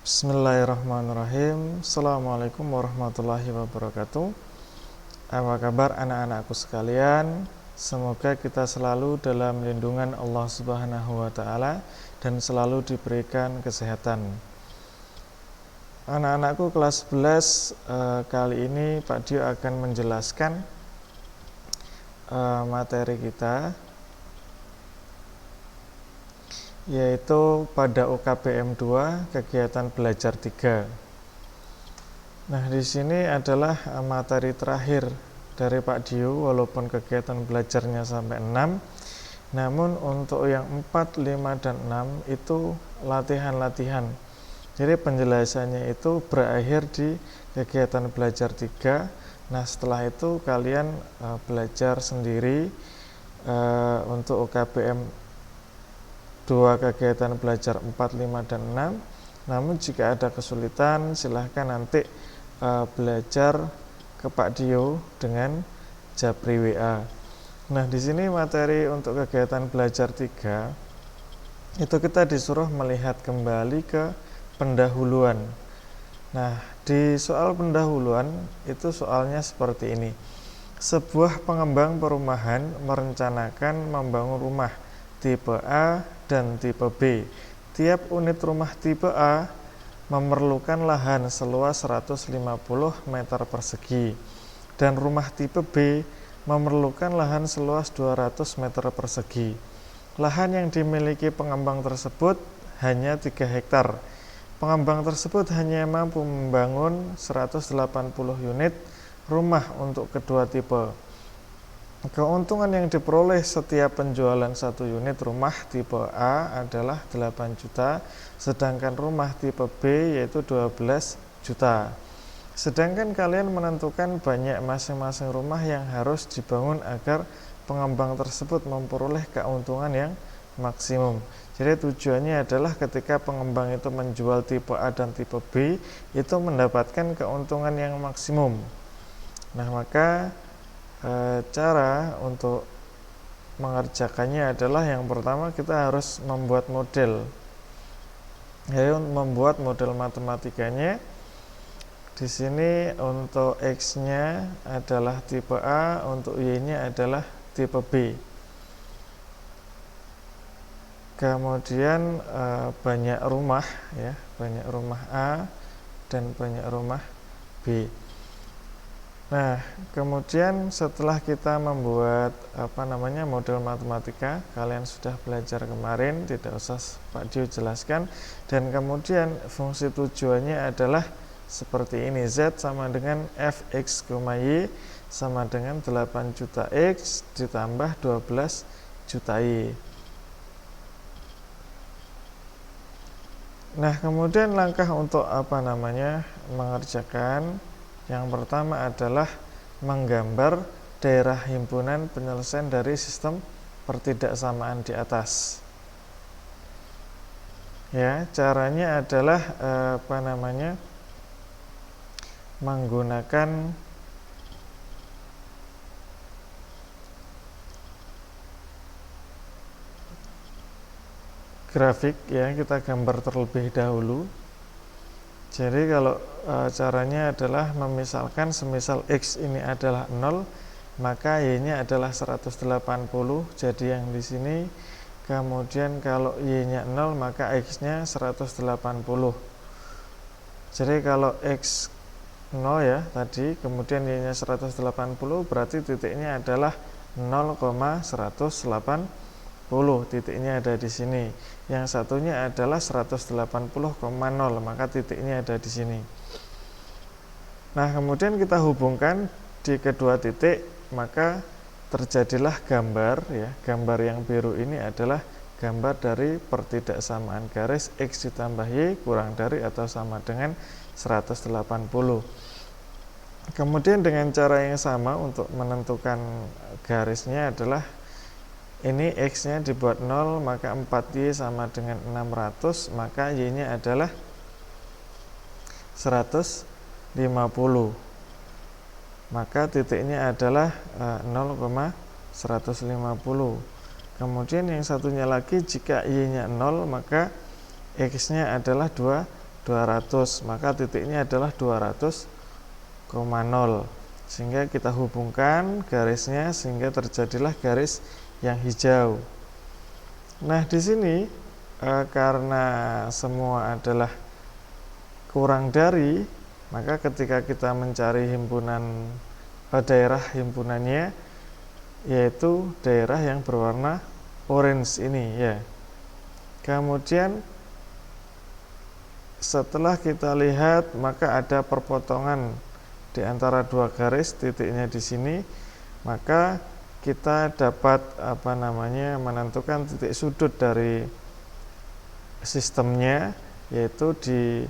Bismillahirrahmanirrahim. Assalamualaikum warahmatullahi wabarakatuh. Apa kabar anak-anakku sekalian? Semoga kita selalu dalam lindungan Allah Subhanahu wa taala dan selalu diberikan kesehatan. Anak-anakku kelas 11, kali ini Pak Dio akan menjelaskan materi kita, yaitu pada UKBM 2 kegiatan belajar 3. Nah, di sini adalah materi terakhir dari Pak Dio, walaupun kegiatan belajarnya sampai 6. Namun untuk yang 4, 5, dan 6 itu latihan-latihan. Jadi penjelasannya itu berakhir di kegiatan belajar 3. Nah, setelah itu kalian belajar sendiri untuk UKBM 2 kegiatan belajar 4, 5, dan 6. Namun jika ada kesulitan silahkan nanti belajar ke Pak Dio dengan Japri WA. Nah, di sini materi untuk kegiatan belajar 3 itu kita disuruh melihat kembali ke pendahuluan. Nah, di soal pendahuluan itu soalnya seperti ini. Sebuah pengembang perumahan merencanakan membangun rumah tipe A dan tipe B. Tiap unit rumah tipe A memerlukan lahan seluas 150 meter persegi dan rumah tipe B memerlukan lahan seluas 200 meter persegi. Lahan yang dimiliki pengembang tersebut hanya 3 hektar. Pengembang tersebut hanya mampu membangun 180 unit rumah untuk kedua tipe. Keuntungan yang diperoleh setiap penjualan 1 unit rumah tipe A adalah 8 juta, sedangkan rumah tipe B yaitu 12 juta. Sedangkan kalian menentukan banyak masing-masing rumah yang harus dibangun agar pengembang tersebut memperoleh keuntungan yang maksimum. Jadi tujuannya adalah ketika pengembang itu menjual tipe A dan tipe B itu mendapatkan keuntungan yang maksimum. Nah, maka cara untuk mengerjakannya adalah yang pertama kita harus membuat model, yaitu membuat model matematikanya. Di sini untuk X-nya adalah tipe A, untuk Y-nya adalah tipe B. Kemudian banyak rumah, ya, banyak rumah A dan banyak rumah B. Nah, kemudian setelah kita membuat model matematika, kalian sudah belajar kemarin, tidak usah Pak Dio jelaskan. Dan kemudian fungsi tujuannya adalah seperti ini. Z sama dengan fx, y sama dengan 8 juta X ditambah 12 juta Y. Nah, kemudian langkah untuk mengerjakan, yang pertama adalah menggambar daerah himpunan penyelesaian dari sistem pertidaksamaan di atas. Ya, caranya adalah menggunakan grafik, ya, kita gambar terlebih dahulu. Jadi kalau caranya adalah memisalkan semisal X ini adalah 0, maka Y-nya adalah 180. Jadi yang di sini, kemudian kalau Y-nya 0 maka X-nya 180. Jadi kalau X 0 ya tadi, kemudian Y-nya 180, berarti titiknya adalah 0,180. Titiknya ada di sini. Yang satunya adalah 180,0, maka titiknya ada di sini. Nah, kemudian kita hubungkan di kedua titik, maka terjadilah gambar, ya. Gambar yang biru ini adalah gambar dari pertidaksamaan garis X ditambah Y kurang dari atau sama dengan 180. Kemudian dengan cara yang sama untuk menentukan garisnya adalah ini X-nya dibuat 0, maka 4Y sama dengan 600, maka Y-nya adalah 150. Maka titiknya adalah 0,150. Kemudian yang satunya lagi, jika Y-nya 0, maka X-nya adalah 20. 200, maka titiknya adalah 200,0, sehingga kita hubungkan garisnya sehingga terjadilah garis yang hijau. Nah, di sini karena semua adalah kurang dari, maka ketika kita mencari himpunan daerah himpunannya, yaitu daerah yang berwarna orange ini ya. Kemudian setelah kita lihat, maka ada perpotongan di antara dua garis, titiknya di sini, maka kita dapat menentukan titik sudut dari sistemnya, yaitu di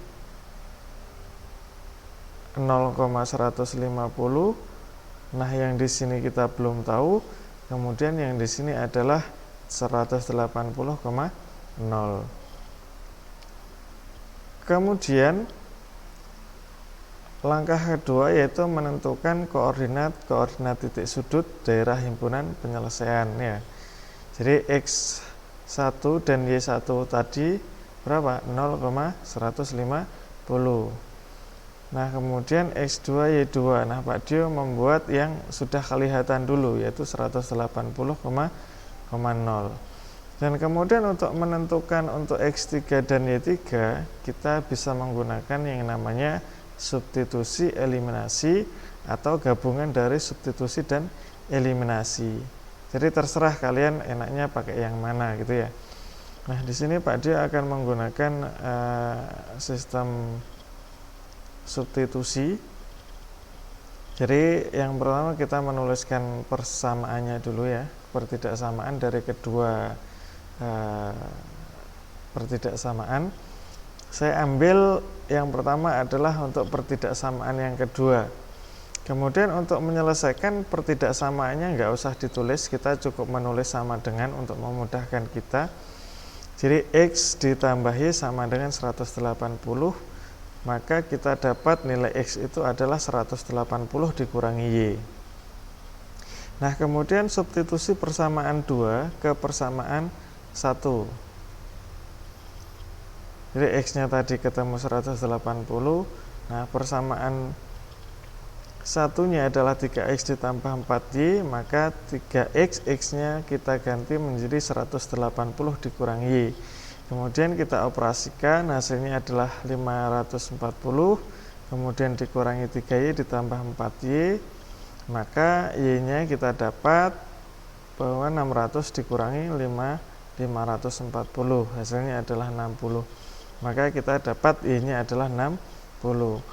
0,150. Nah, yang di sini kita belum tahu. Kemudian yang di sini adalah 180,0. Kemudian langkah kedua yaitu menentukan koordinat titik sudut daerah himpunan penyelesaian ya. Jadi X1 dan Y1 tadi berapa? 0,150. Nah, kemudian X2 Y2. Nah, Pak Dio membuat yang sudah kelihatan dulu, yaitu 180,0. Dan kemudian untuk menentukan untuk X3 dan Y3, kita bisa menggunakan yang namanya substitusi eliminasi atau gabungan dari substitusi dan eliminasi. Jadi terserah kalian enaknya pakai yang mana gitu ya. Nah, di sini Pak Dio akan menggunakan sistem substitusi. Jadi yang pertama kita menuliskan persamaannya dulu ya, pertidaksamaan dari kedua pertidaksamaan. Saya ambil yang pertama adalah untuk pertidaksamaan yang kedua. Kemudian untuk menyelesaikan pertidaksamaannya nggak usah ditulis, kita cukup menulis sama dengan untuk memudahkan kita. Jadi X ditambah Y sama dengan 180, maka kita dapat nilai X itu adalah 180 dikurangi Y. Nah, kemudian substitusi persamaan 2 ke persamaan 1. Jadi X-nya tadi ketemu 180. Nah, persamaan satunya adalah 3X ditambah 4Y, maka 3X, X-nya kita ganti menjadi 180 dikurangi Y. Kemudian kita operasikan, hasilnya adalah 540, kemudian dikurangi 3Y ditambah 4Y, maka Y-nya kita dapat bahwa 600 dikurangi 540, hasilnya adalah 60. Maka kita dapat Y-nya adalah 60.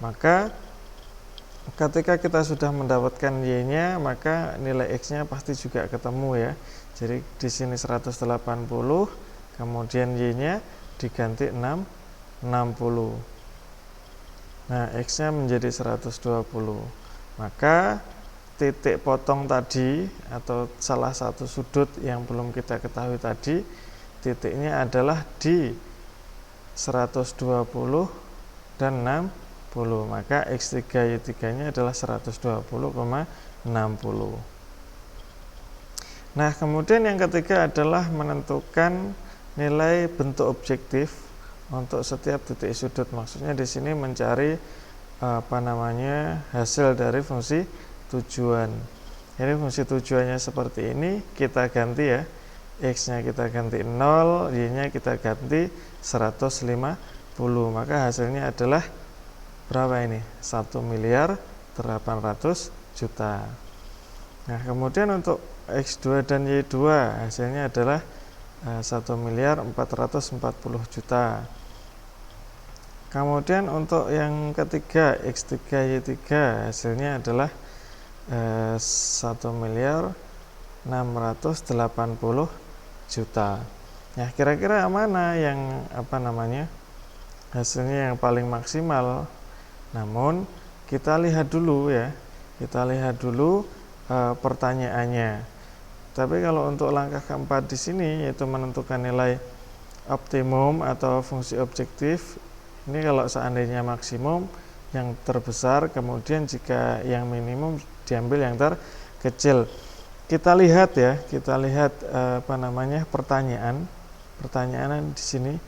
Maka ketika kita sudah mendapatkan Y-nya, maka nilai X-nya pasti juga ketemu ya. Jadi di sini 180, kemudian Y-nya diganti 60. Nah, X-nya menjadi 120. Maka titik potong tadi atau salah satu sudut yang belum kita ketahui tadi, titiknya adalah di 120 dan 60. Maka X3 Y3 nya adalah 120,60. Nah, kemudian yang ketiga adalah menentukan nilai bentuk objektif untuk setiap titik sudut. Maksudnya di sini mencari hasil dari fungsi tujuan. Jadi fungsi tujuannya seperti ini, kita ganti ya. X-nya kita ganti 0, Y-nya kita ganti 150. Maka hasilnya adalah berapa ini? 1.800.000.000. Nah, kemudian untuk X2 dan Y2 hasilnya adalah 1.440.000.000. Kemudian untuk yang ketiga X3 Y3 hasilnya adalah 1.680.000.000. Nah, kira-kira mana yang hasilnya yang paling maksimal? Namun kita lihat dulu ya, pertanyaannya. Tapi kalau untuk langkah keempat di sini, yaitu menentukan nilai optimum atau fungsi objektif, ini kalau seandainya maksimum yang terbesar, kemudian jika yang minimum diambil yang terkecil. Kita lihat pertanyaan di sini.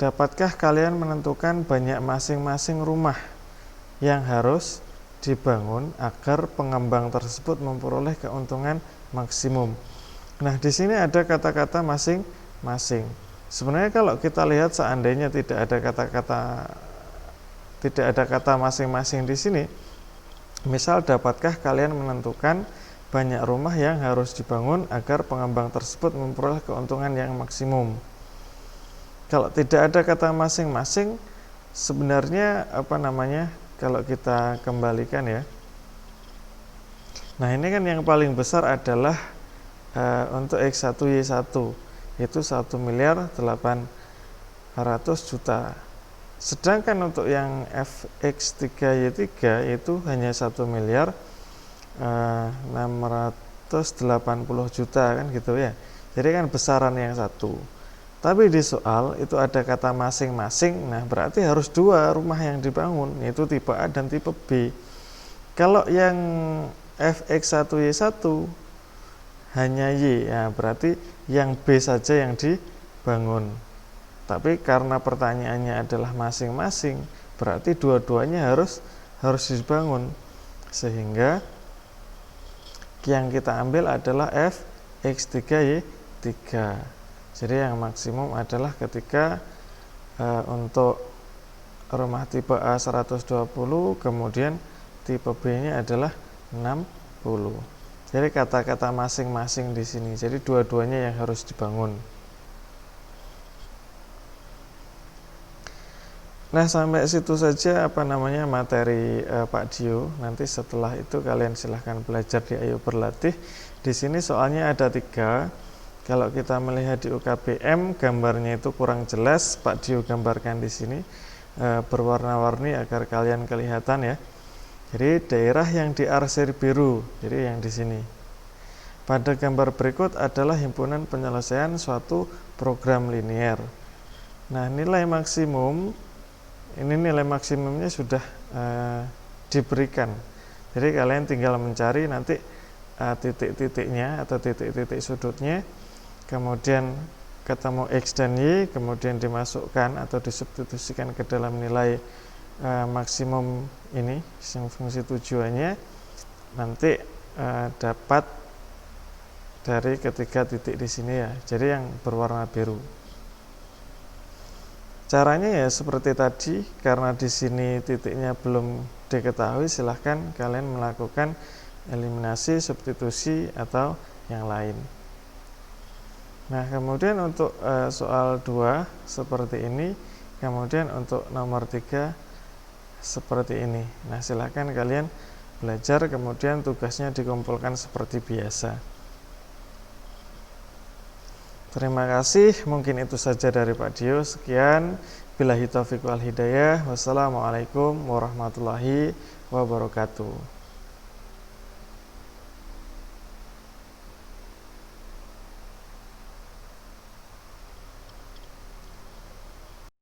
dapatkah kalian menentukan banyak masing-masing rumah yang harus dibangun agar pengembang tersebut memperoleh keuntungan maksimum? Nah, di sini ada kata-kata masing-masing. Sebenarnya kalau kita lihat seandainya tidak ada kata masing-masing di sini, misal dapatkah kalian menentukan banyak rumah yang harus dibangun agar pengembang tersebut memperoleh keuntungan yang maksimum. Kalau tidak ada kata masing-masing, sebenarnya kalau kita kembalikan ya. Nah, ini kan yang paling besar adalah untuk X1Y1 itu 1.800.000.000. Sedangkan untuk yang X3Y3 itu hanya 1.680.000.000 kan gitu ya. Jadi kan besaran yang satu. Tapi di soal itu ada kata masing-masing. Nah, berarti harus dua rumah yang dibangun, yaitu tipe A dan tipe B. Kalau yang Fx1Y1 hanya Y, ya berarti yang B saja yang dibangun. Tapi karena pertanyaannya adalah masing-masing, berarti dua-duanya harus dibangun. Sehingga yang kita ambil adalah Fx3Y3. Jadi yang maksimum adalah ketika untuk rumah tipe A 120, kemudian tipe B-nya adalah 60. Jadi kata-kata masing-masing di sini. Jadi dua-duanya yang harus dibangun. Nah, sampai situ saja materi Pak Dio. Nanti setelah itu kalian silahkan belajar di Ayo Berlatih. Di sini soalnya ada 3. Kalau kita melihat di UKBM, gambarnya itu kurang jelas. Pak Dio gambarkan di sini berwarna-warni agar kalian kelihatan ya. Jadi daerah yang diarsir biru, jadi yang di sini. Pada gambar berikut adalah himpunan penyelesaian suatu program linier. Nah, nilai maksimum, ini nilai maksimumnya sudah diberikan. Jadi kalian tinggal mencari nanti titik-titiknya atau titik-titik sudutnya, kemudian ketemu X dan Y, kemudian dimasukkan atau disubstitusikan ke dalam nilai maksimum ini, yang fungsi tujuannya, nanti dapat dari ketiga titik di sini ya. Jadi yang berwarna biru. Caranya ya seperti tadi, karena di sini titiknya belum diketahui, silahkan kalian melakukan eliminasi, substitusi atau yang lain. Nah, kemudian untuk soal 2 seperti ini, kemudian untuk nomor 3 seperti ini. Nah, silahkan kalian belajar, kemudian tugasnya dikumpulkan seperti biasa. Terima kasih, mungkin itu saja dari Pak Dio. Sekian, billahi taufiq wal hidayah. Wassalamualaikum warahmatullahi wabarakatuh.